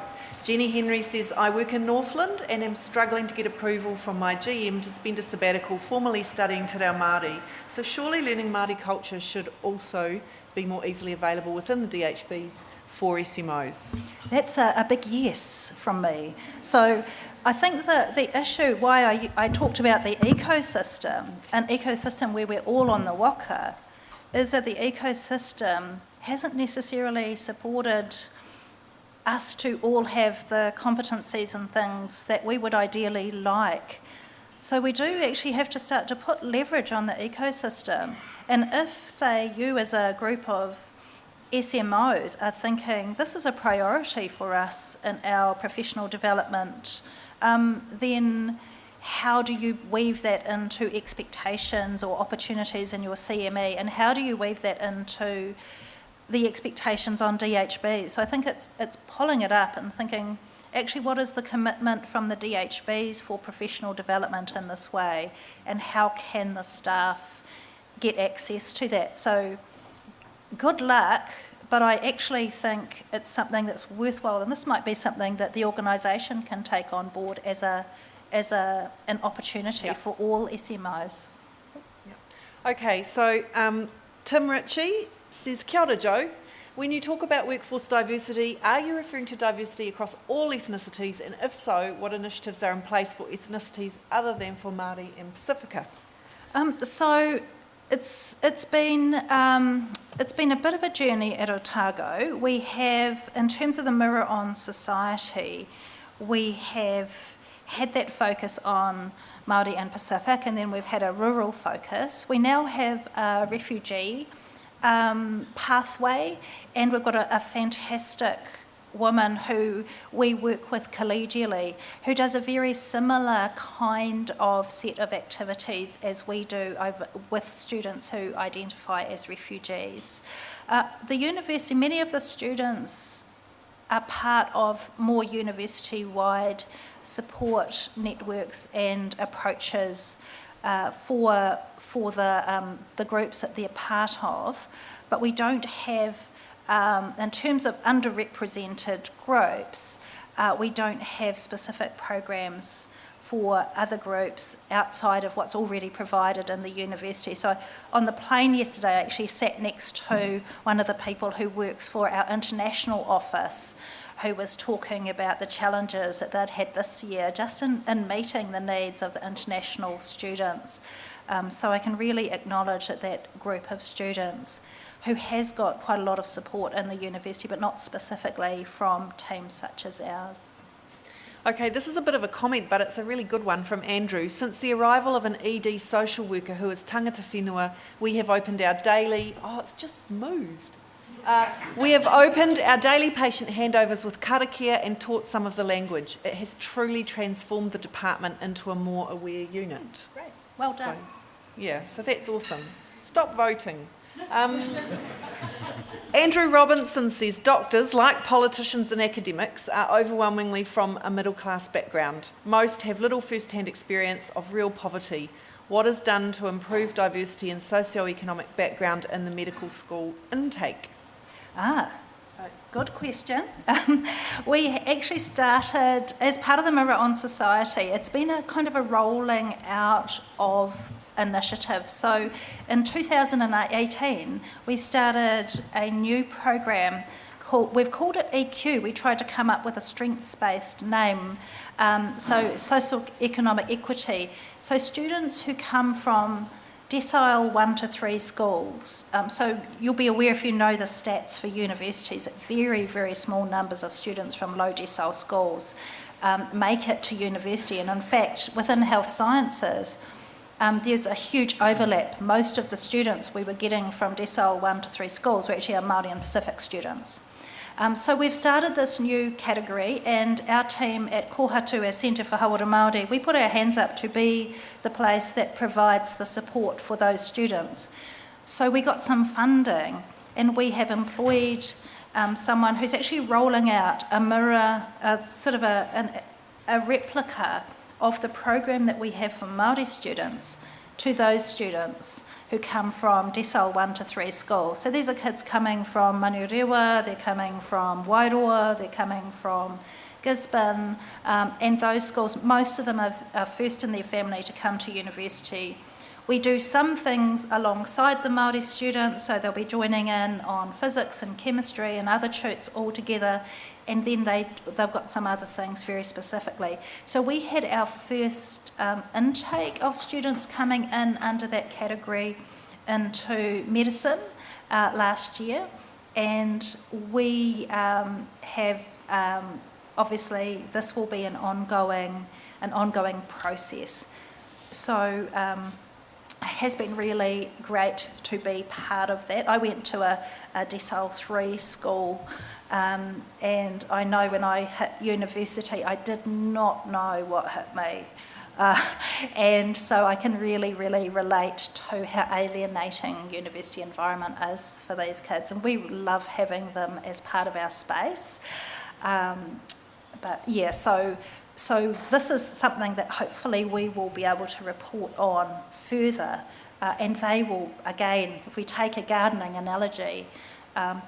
Jenny Henry says, I work in Northland and am struggling to get approval from my GM to spend a sabbatical formally studying Te Reo Māori. So surely learning Māori culture should also be more easily available within the DHBs for SMOs. That's a big yes from me. So I think that the issue, why I talked about the ecosystem, an ecosystem where we're all on the waka, is that the ecosystem hasn't necessarily supported us to all have the competencies and things that we would ideally like. So we do actually have to start to put leverage on the ecosystem. And if, say, you as a group of SMOs are thinking this is a priority for us in our professional development, then how do you weave that into expectations or opportunities in your CME, and how do you weave that into the expectations on DHB? So I think it's pulling it up and thinking, actually, what is the commitment from the DHBs for professional development in this way, and how can the staff get access to that? So good luck, but I actually think it's something that's worthwhile, and this might be something that the organisation can take on board as an opportunity for all SMOs. Okay, so Tim Ritchie says, Kia ora, Joe. When you talk about workforce diversity, are you referring to diversity across all ethnicities? And if so, what initiatives are in place for ethnicities other than for Māori and Pacifica? So it's been a bit of a journey at Otago. We have, in terms of the mirror on society, we have had that focus on Māori and Pacific, and then we've had a rural focus. We now have a refugee pathway, and we've got a fantastic woman who we work with collegially, who does a very similar kind of set of activities as we do with students who identify as refugees. The university, many of the students are part of more university-wide support networks and approaches for the groups that they're part of, but we don't have, in terms of underrepresented groups, we don't have specific programs for other groups outside of what's already provided in the university. So on the plane yesterday, I actually sat next to one of the people who works for our international office, who was talking about the challenges that they'd had this year just in meeting the needs of the international students. So I can really acknowledge that group of students who has got quite a lot of support in the university, but not specifically from teams such as ours. Okay, this is a bit of a comment, but it's a really good one from Andrew. Since the arrival of an ED social worker who is tangata whenua, we have opened our daily... Oh, it's just moved. We have opened our daily patient handovers with karakia and taught some of the language. It has truly transformed the department into a more aware unit. Great, well done. So that's awesome. Stop voting. Andrew Robinson says, doctors, like politicians and academics, are overwhelmingly from a middle-class background. Most have little first-hand experience of real poverty. What is done to improve diversity and socio-economic background in the medical school intake? Good question. We actually started as part of the Mirror on Society. It's been a kind of a rolling out of initiatives. So in 2018, we started a new program we've called it EQ. We tried to come up with a strengths-based name. So socio-economic equity. So students who come from decile 1 to 3 schools. So you'll be aware if you know the stats for universities that very, very small numbers of students from low decile schools make it to university. And in fact, within health sciences, there's a huge overlap. Most of the students we were getting from decile 1 to 3 schools were actually our Māori and Pacific students. So we've started this new category, and our team at Kohatu, our Centre for Hawara Māori, we put our hands up to be the place that provides the support for those students. So we got some funding, and we have employed someone who's actually rolling out a mirror, a replica of the program that we have for Māori students to those students who come from decile 1 to 3 schools. So these are kids coming from Manurewa, they're coming from Wairoa, they're coming from Gisborne, and those schools, most of them are first in their family to come to university. We do some things alongside the Māori students, so they'll be joining in on physics and chemistry and other tutes all together, and then they've got some other things very specifically. So we had our first intake of students coming in under that category into medicine last year, and we have obviously this will be an ongoing process. So it has been really great to be part of that. I went to a decile 3 school, and I know when I hit university, I did not know what hit me. And so I can really, really relate to how alienating university environment is for these kids, and we love having them as part of our space. But yeah, so this is something that hopefully we will be able to report on further, and they will, again, if we take a gardening analogy,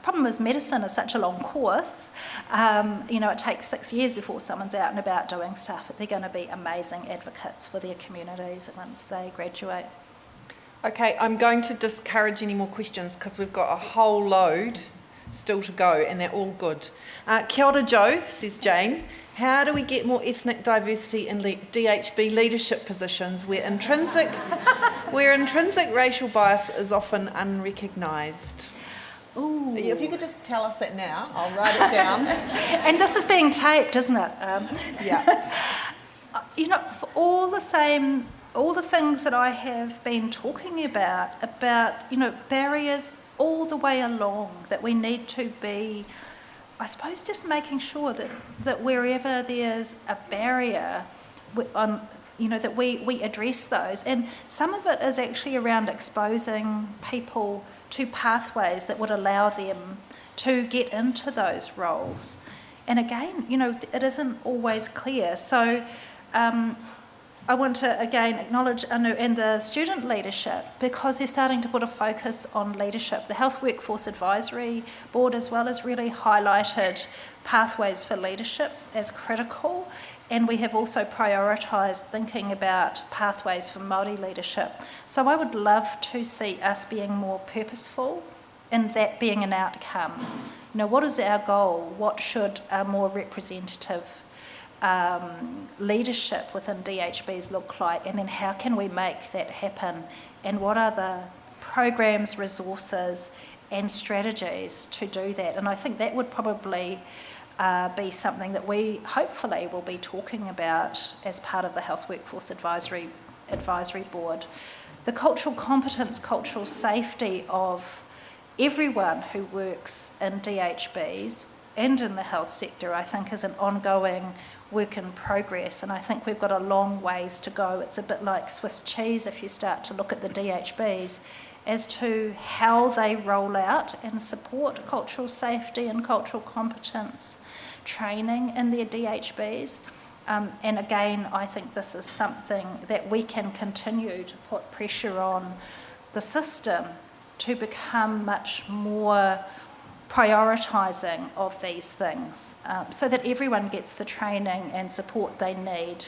problem is medicine is such a long course, it takes 6 years before someone's out and about doing stuff, but they're going to be amazing advocates for their communities once they graduate. Okay, I'm going to discourage any more questions because we've got a whole load still to go, and they're all good. Kia ora, Joe, says Jane. How do we get more ethnic diversity in DHB leadership positions where intrinsic racial bias is often unrecognised? Ooh. If you could just tell us that now, I'll write it down. And this is being taped, isn't it? Yeah. For all the things that I have been talking about barriers all the way along, that we need to be, I suppose, just making sure that wherever there's a barrier, that we address those. And some of it is actually around exposing people to pathways that would allow them to get into those roles. And again, it isn't always clear. So I want to again acknowledge Anu and the student leadership, because they're starting to put a focus on leadership. The Health Workforce Advisory Board as well has really highlighted pathways for leadership as critical, and we have also prioritised thinking about pathways for Māori leadership. So I would love to see us being more purposeful in that being an outcome. What is our goal? What should a more representative leadership within DHBs look like, and then how can we make that happen, and what are the programs, resources and strategies to do that? And I think that would probably be something that we hopefully will be talking about as part of the Health Workforce Advisory Board. The cultural competence, cultural safety of everyone who works in DHBs and in the health sector, I think, is an ongoing work in progress, and I think we've got a long ways to go. It's a bit like Swiss cheese if you start to look at the DHBs as to how they roll out and support cultural safety and cultural competence training in their DHBs. And again, I think this is something that we can continue to put pressure on the system to become much more prioritising of these things so that everyone gets the training and support they need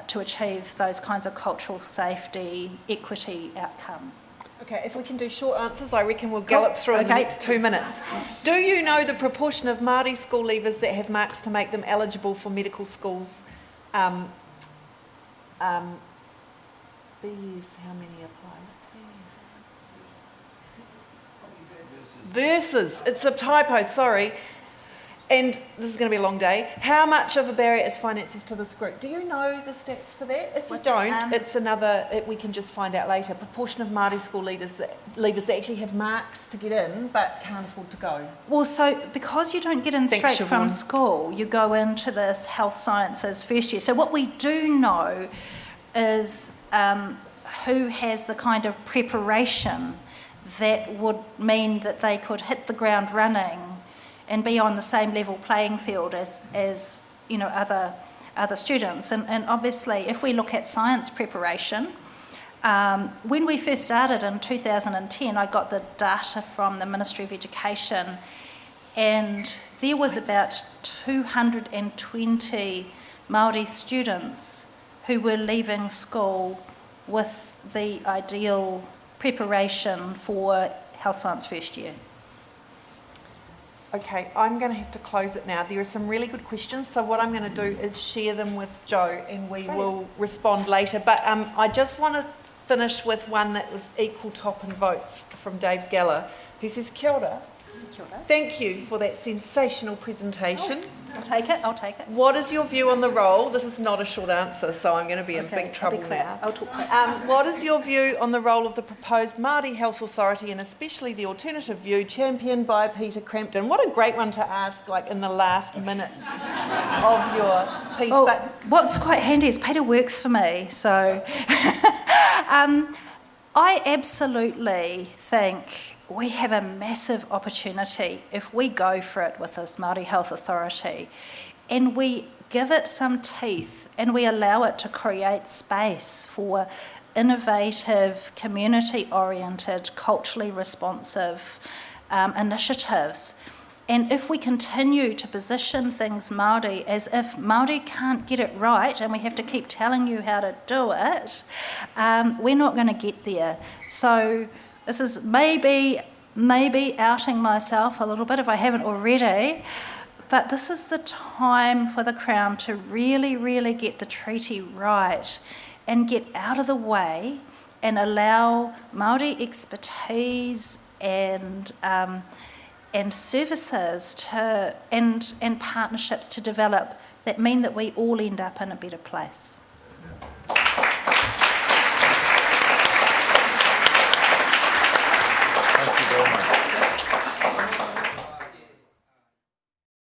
to achieve those kinds of cultural safety, equity outcomes. Okay, if we can do short answers, I reckon we'll gallop through in the next 2 minutes. Do you know the proportion of Māori school leavers that have marks to make them eligible for medical schools? BS, how many apply? What's BS? Versus, it's a typo, sorry. And this is going to be a long day. How much of a barrier is finances to this group? Do you know the stats for that? If you don't, it's another, we can just find out later. Proportion of Māori school leavers that actually have marks to get in but can't afford to go. Well, so because you don't get in Thanks, straight from Siobhan. school, you go into this health sciences first year. So what we do know is who has the kind of preparation that would mean that they could hit the ground running and be on the same level playing field as you know, other students. And obviously, if we look at science preparation, when we first started in 2010, I got the data from the Ministry of Education, and there was about 220 Māori students who were leaving school with the ideal preparation for health science first year. Okay, I'm going to have to close it now. There are some really good questions, so what I'm going to do is share them with Joe and we will respond later. But I just want to finish with one that was equal top in votes from Dave Geller, who says, Kia ora. Kia ora. Thank you for that sensational presentation. I'll take it. What is your view on the role? This is not a short answer, so I'm going to be in big trouble now. I'll talk quick. What is your view on the role of the proposed Māori Health Authority, and especially the alternative view championed by Peter Crampton? What a great one to ask, like in the last minute of your piece. Well, But what's quite handy is Peter works for me, so I absolutely think we have a massive opportunity if we go for it with this Māori Health Authority and we give it some teeth and we allow it to create space for innovative, community-oriented, culturally responsive initiatives. And if we continue to position things Māori as if Māori can't get it right and we have to keep telling you how to do it, we're not going to get there. So this is maybe outing myself a little bit if I haven't already, but this is the time for the Crown to really, really get the treaty right and get out of the way and allow Māori expertise and services to and partnerships to develop that mean that we all end up in a better place.